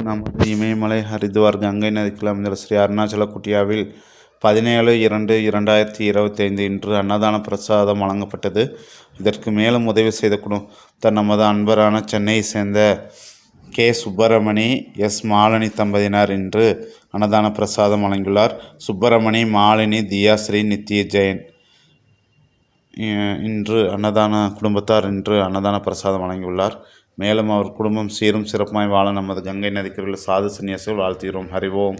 நமது இமயமலை ஹரித்வார் கங்கை நதிக்குள் அமைந்துள்ள ஸ்ரீ அருணாச்சல குட்டியாவில் 17/2/2025 இன்று அன்னதான பிரசாதம் வழங்கப்பட்டது. இதற்கு மேலும் உதவி செய்த நமது அன்பரான சென்னையை சேர்ந்த கே. சுப்பிரமணி, எஸ். மாலினி தம்பதியினர் இன்று அன்னதான பிரசாதம் வழங்கியுள்ளார். சுப்பிரமணி, மாலினி, தியாஸ்ரீ, நித்ய ஜெயன் குடும்பத்தார் இன்று அன்னதான பிரசாதம் வழங்கியுள்ளார். மேலும் அவர் குடும்பம் சீரும் சிறப்புமாய் வாழ நமது கங்கை நதிக்கரையில் சாது சன்னியாசிகள் வாழ்த்துகிறோம். ஹரிவோம்.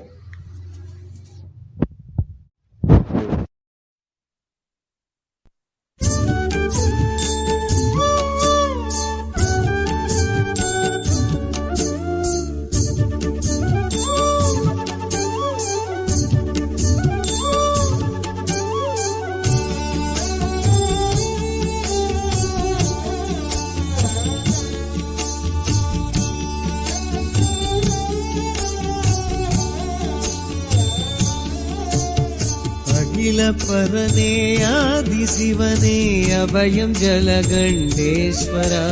அகில பரனே ஆதி சிவனே அபயம் ஜலகண்டேஸ்வரா.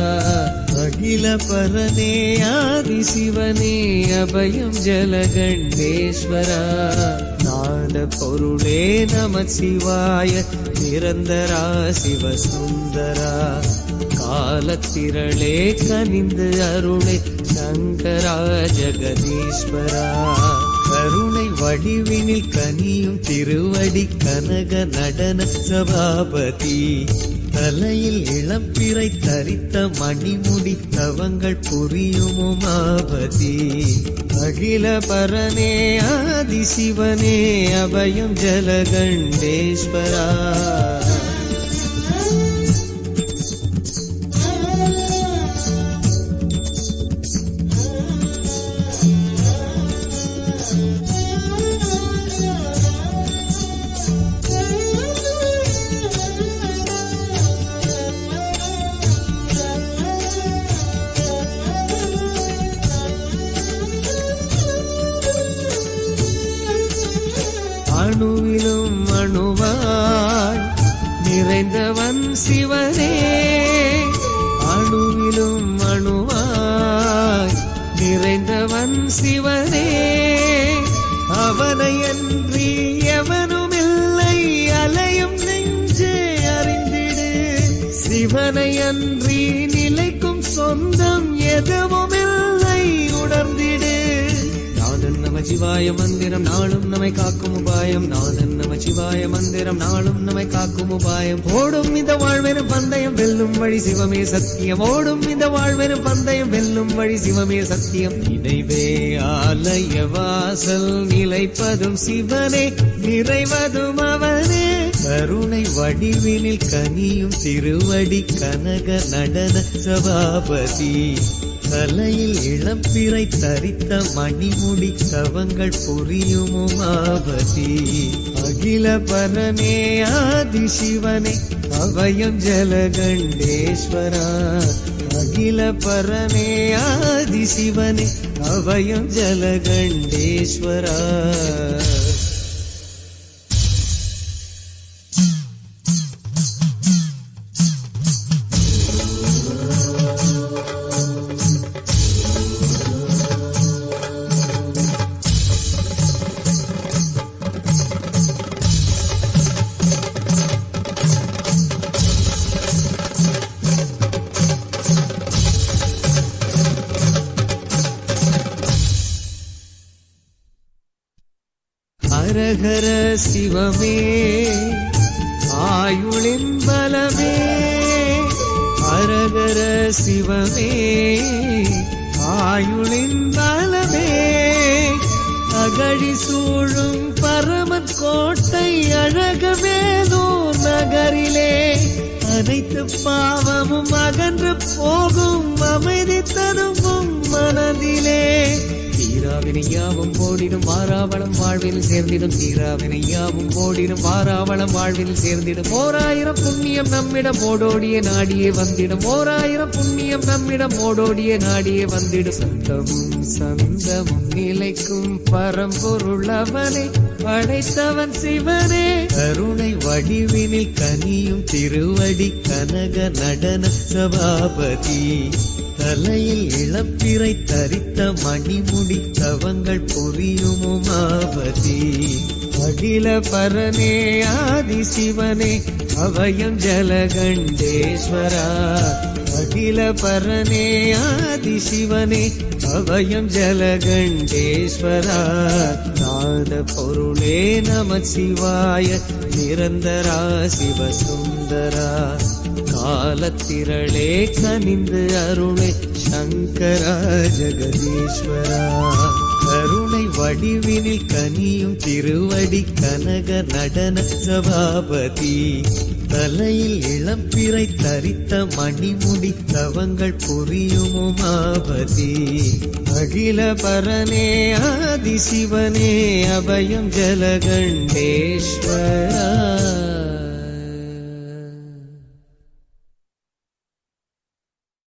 அகில பரனே ஆதி சிவனே அபயம் ஜலகண்டேஸ்வரா. நாத பொருளே நம சிவாய நிரந்தரா சிவசுந்தரா. காலத்திரளே கனிந்து அருளே சங்கரா ஜெகதீஸ்வரா. கருணை வடிவினில் கனியும் திருவடி கனக நடன சபாபதி. தலையில் இளம்பிறை தரித்த மணிமுடி தவங்கள் புரியும் உமாபதி. அகில பரனே ஆதி சிவனே அபயம் ஜலகண்டேஸ்வரா. அணுவிலும் அணுவாய் நிறைந்தவன் சிவனே. அணுவிலும் அணுவாய் நிறைந்தவன் சிவனே. அவனை அன்றி எவனும் இல்லை அலையும் நெஞ்சே அறிந்திடு. சிவனை அன்றி நிலைக்கும் சொந்தம் எதுவும் இல்லை உணர்ந்திடு. நாதன் நம சிவாய மந்திரம் நாளும் நம்மை காக்கும் உபாயம். நாதன் நம சிவாய மந்திரம் நாளும் நம்மை காக்கும் உபாயம். ஓடும் இந்த வாழ்வெனும் பந்தயம் வெல்லும் வழி சிவமே சத்தியம். ஓடும் இந்த வாழ்வெனும் பந்தயம் வெல்லும் வழி சிவமே சத்தியம். இணைவே ஆலய வாசல் நிலைப்பதும் சிவனே நிறைவதும் அவனே. கருணை வடிவினில் கனியும் திருவடி கனக நடன சபாபதி. தலையில் இளம்பிறை தரித்த மணிமுடி தவங்கள் புரியும் உமாபதி. அகில பரனே ஆதி சிவனே அபயம் ஜலகண்டேஸ்வரா. அகில பரனே ஆதி சிவனே அபயம் ஜலகண்டேஸ்வரா. ஹரஹர சிவமே ஆயுளின் பலமே. ஹரஹர சிவமே ஆயுளின் பலமே. அகழி சூழும் பரமன் கோட்டை அழகவேதோ நகரிலே. அனைத்து பாவமும் அகன்று போகும் அமைதி தருவும் மனதிலே. தீராவினையாவும் ஓடிடும் வாராவளம் வாழ்வில் சேர்ந்திடும். தீராவினையாவும் ஓடிடும் வாராவளம் வாழ்வில் சேர்ந்திடும். 1000 புண்ணியம் நம்மிடம் ஓடோடிய நாடியே வந்திடும். 1000 புண்ணியம் நம்மிடம் ஓடோடிய நாடியே வந்திடும். சந்தமும் சந்தமும் நிலைக்கும் பரம்பொருள் அவனை படைத்தவன் சிவனே. கருணை வடிவினில் கனியும் திருவடி கனக நடன சபாபதி. தலையில் இளப்பிறை தரித்த மணிமுடி தவங்கள் புரியும் உமாபதி அகில பரனே ஆதி சிவனே அபயம் ஜலகண்டேஸ்வரா அகில பரனே ஆதி சிவனே அபயம் ஜலகண்டேஸ்வரா நாத பொருளே நம சிவாய நிரந்தரா சிவசுந்தரா காலத்திரளே கனிந்து அருளே சங்கரா ஜெகதீஸ்வரா கருணை வடிவினில் கனியும் திருவடி கனக நடன சபாபதி தலையில் இளம்பிறை தரித்த மணிமுடி தவங்கள் புரியும் உமாபதி அகில பரனே ஆதி சிவனே அபயம் ஜலகண்டேஸ்வரா